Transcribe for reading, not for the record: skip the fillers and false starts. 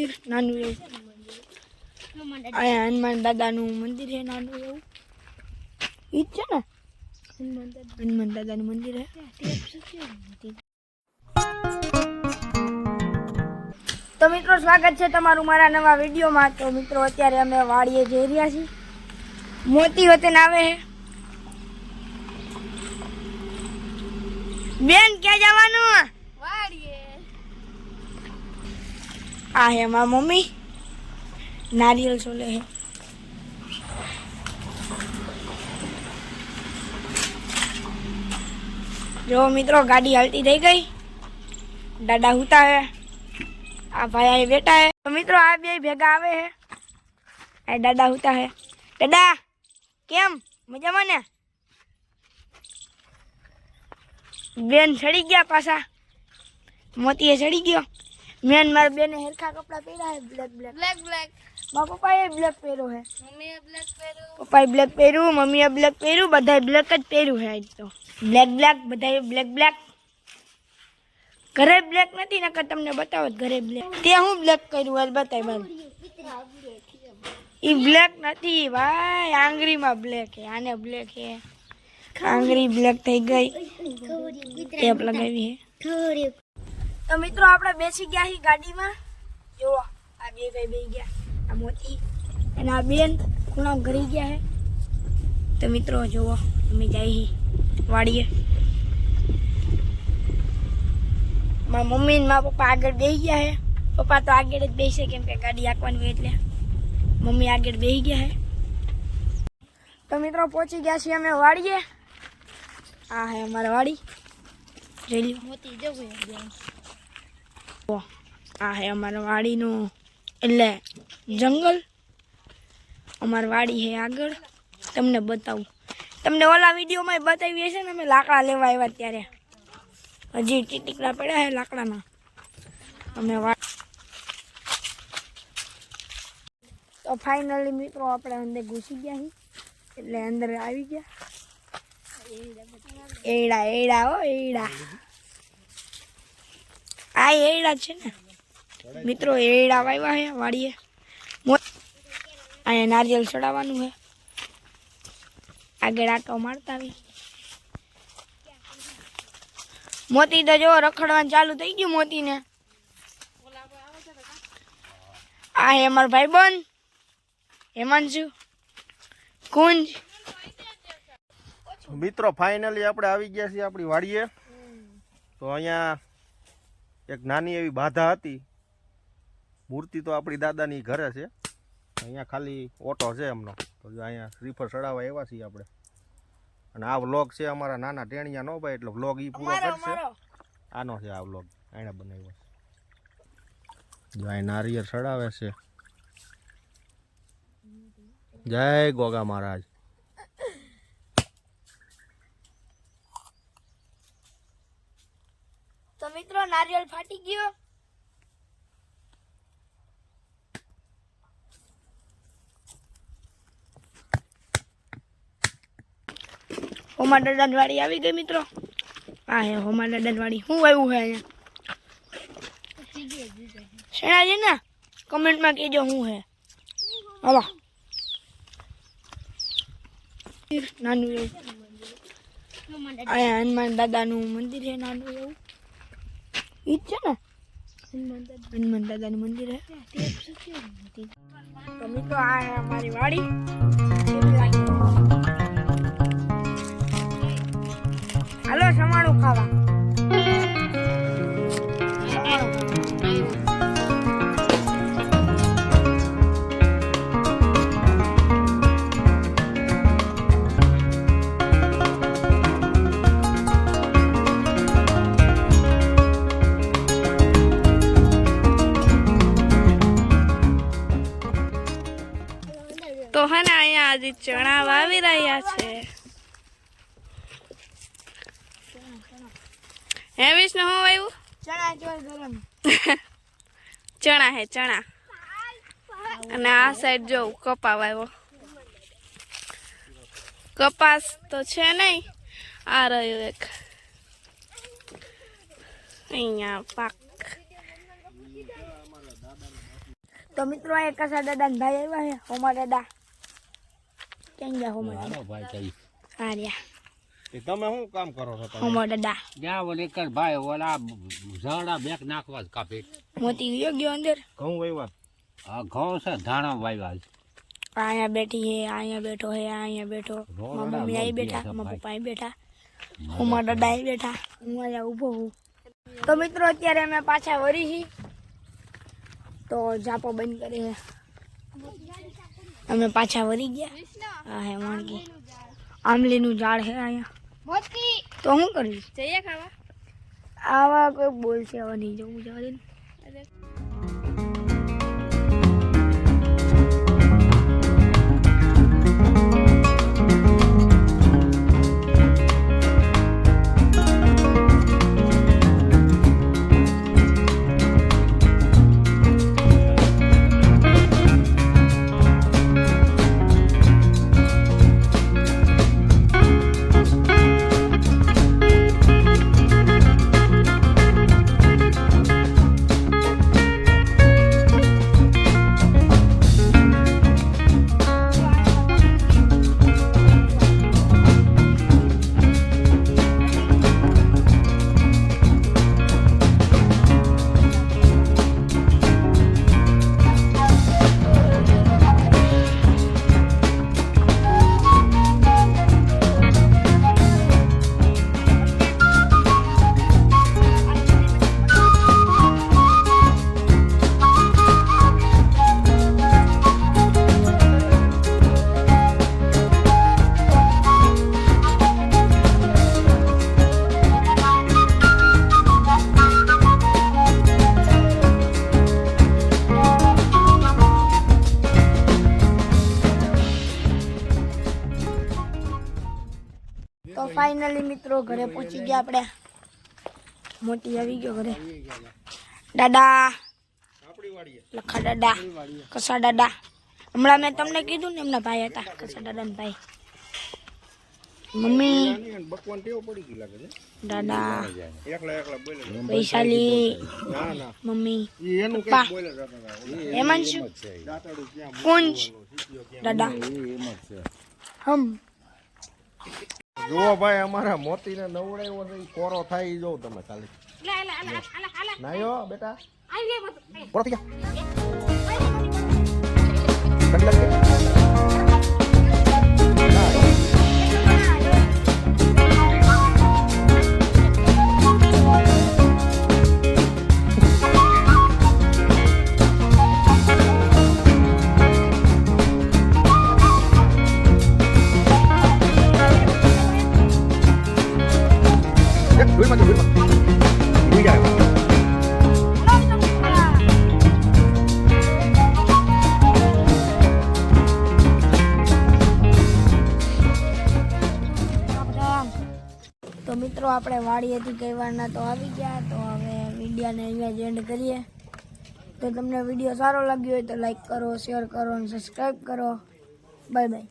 મંદિર નાનું એવું અહીંયા હનુમાન દાદાનું મંદિર છે નાનું એવું ઈ જ છે ને હનુમાન દાદાનું મંદિર છે તો મિત્રો સ્વાગત છે તમારું મારા નવા વિડીયોમાં તો મિત્રો અત્યારે અમે વાડીએ જઈ રહ્યા છીએ મોતી વતન આવે છે બેન ક્યાં જવાનું વાડીએ આ હે મારી મમ્મી नारियल छोले है जो मित्रों गाड़ी हलती रह गई दादा होता है आ भाई बेटा है तो मित्रों आप भी भेगा आवे है आ दादा होता है दादा केम मजा में बेन सड़ी गया पासा मोती चढ़ी गयो मैन मार बेने हरखा कपड़ा पहरा है ब्लैक ब्लैक ब्लैक ब्लैक मार पप्पा ये ब्लैक पहरो है मम्मी ये ब्लैक पहरो पप्पा ये ब्लैक पहरो मम्मी ये ब्लैक पहरो बधाई ब्लैक ज पहरो है आज तो ब्लैक ब्लैक बधाई ब्लैक ब्लैक घरे ब्लैक नहीं नकर तमने बताओ घरे ब्लैक ते हूँ ब्लैक कर्યું आज बताई बाल ई ब्लैक नहीं भाई आंगरी में ब्लैक है आने ब्लैक है आंगरी ब्लैक થઈ ગઈ ટેપ લગાવી है तो मित्रों आपणे बेसी गया ही गाड़ी में जो आ बे भाई बेही गया आ मोती अने आ बेन खूणा घरी गया है तो मित्रों जो अमे जाई ही वाड़ीए मारा मम्मी ने मारा पप्पा आगे बेही गया है पप्पा तो आगे ज बेसे केम के गाड़ी हांकवानी होय એટલે मम्मी आगे बेही गया है तो मित्रों पहुंची गया छे अमे वाड़ीए आ है हमारा वाड़ी જોઈ લ્યો મોતી જવું आ है अमर वाड़ी नो एटले जंगल अमर वाड़ी है आगळ तमने बताऊं तमने ओला वीडियो में बतावी हशे ने अमे लाकड़ा लेवा आव्या त्यारे हजी टीटीकड़ा पड्या है लाकड़ाना अमे तो फाइनली मित्रों आपणे अंदर घुसी गया ही एटले अंदर आवी गया एड़ा एड़ा ओ एड़ा आ एड़ा छे ने मित्रों एड़ा वाव्या है वाड़ीए अँ नारियल चढ़ावानुं है आगे आटो मारता भी मोती तो जो रखड़वानुं चालू थई गयुं मोती ने आ है अमर भाईबंध हेमांशु कुंज मित्रों फाइनली आपणे आवी गया छीए आपणी वाड़ीए तो अहींया एक नानी एवी बाधा हती मूर्ति तो अपनी दादानी घरे छे अहींया खाली ऑटो छे एमनो तो जो अहींया श्रीफळ चढ़ावा एवा छीए आपणे अने आ व्लॉग छे अमारा नाना टेणिया नो भाई એટલે व्लॉग ई पूरो करशे आनो छे आ व्लॉग आणे बनाव्यो जो आ नारियल चढ़ावे छे जय गोगा महाराज तो मित्रों नारियल फाटी गयो होमा दादा वाड़ी आई गई मित्रों आ है होमा दादा वाड़ी हूँ आयु है अँ सेना जी ना कमेंट में कहो हूँ है हलो नानू अँ हनुमान दादाનું મંદિર है नानू એવું ઈ જ છે ને हनुमान दादाનું મંદિર है तो मित्रों आ है हमारी वाड़ी हेलो समाणु खावा तो है ना अँ आज चना वावी रहा है हे विष्णु हूँ वायु चना चोर गरम चना है चना અને આ સાઈડ જો કપા વાવ્યો કપાસ તો છે નહીં આ રહ્યો એક અહીંયા પાક તો મિત્રો આ કસા દાદા ને ભાઈ આવ્યા છે હોમા દાદા ક્યાં ગયા હોમા દાદા ભાઈ કઈ હા રહ્યા એ તમે શું કામ કરો છો તમે હોમા દાદા જ્યાં ઓલે કર ભાઈ ઓલા ઝાડા બેક નાખવા જ કાપે મોતી ગયો અંદર ઘઉં વાવ્યા આ ઘઉં છે ધાણા વાવ્યા છે. અહીંયા બેઠી હે અહીંયા બેઠો હે અહીંયા બેઠો મારા મમ્મી અહીં બેઠા મારા પપ્પા અહીં બેઠા હોમા દાદા અહીં બેઠા હું અહીંયા ઊભો હું તો મિત્રો અત્યારે અમે પાછા વળી છીએ તો જાપો બંધ કરે છે અમે પાછા વળી ગયા હા હે માણકી આમલીનું ઝાડ છે અહીંયા તો શું કરીશ જઈએ ખાવા આવા કોઈ બોલશે હવે નહીં જવું જવા દે ને. તો ફાઇનલી મિત્રો ઘરે પહોંચી ગયા આપણે મોટી આવી ગયો ઘરે દાદા આપણી વાડીએ લખા દાદા કસા દાદા હમણાં મેં તમને કીધું ને એમના ભાઈ હતા કસા દાદા ભાઈ મમ્મી બકવાન ટેવ પડી ગઈ લાગે છે દાદા એકલા એકલા બોલે વૈશાલી ના ના મમ્મી ઈ એનું પપ્પા કઈ બોલે જતા હેમાંશુ દાતાડું ક્યાં કુંજ દાદા હમ જુઓ ભાઈ અમારા મોતીને નવડાવ્યો છે ઈ કોરો થાય ઈ જોઉં તમે ખાલી નાયો બેટા કોરો થઈ જા ઠંડક કે? તો મિત્રો આપણે વાડીએથી કઈ વારના તો આવી ગયા તો હવે વિડીયોને અહીંયા જ એન્ડ કરીએ તો તમને વિડીયો સારો લાગ્યો હોય તો લાઈક કરો શેર કરો અને સબસ્ક્રાઈબ કરો બાય બાય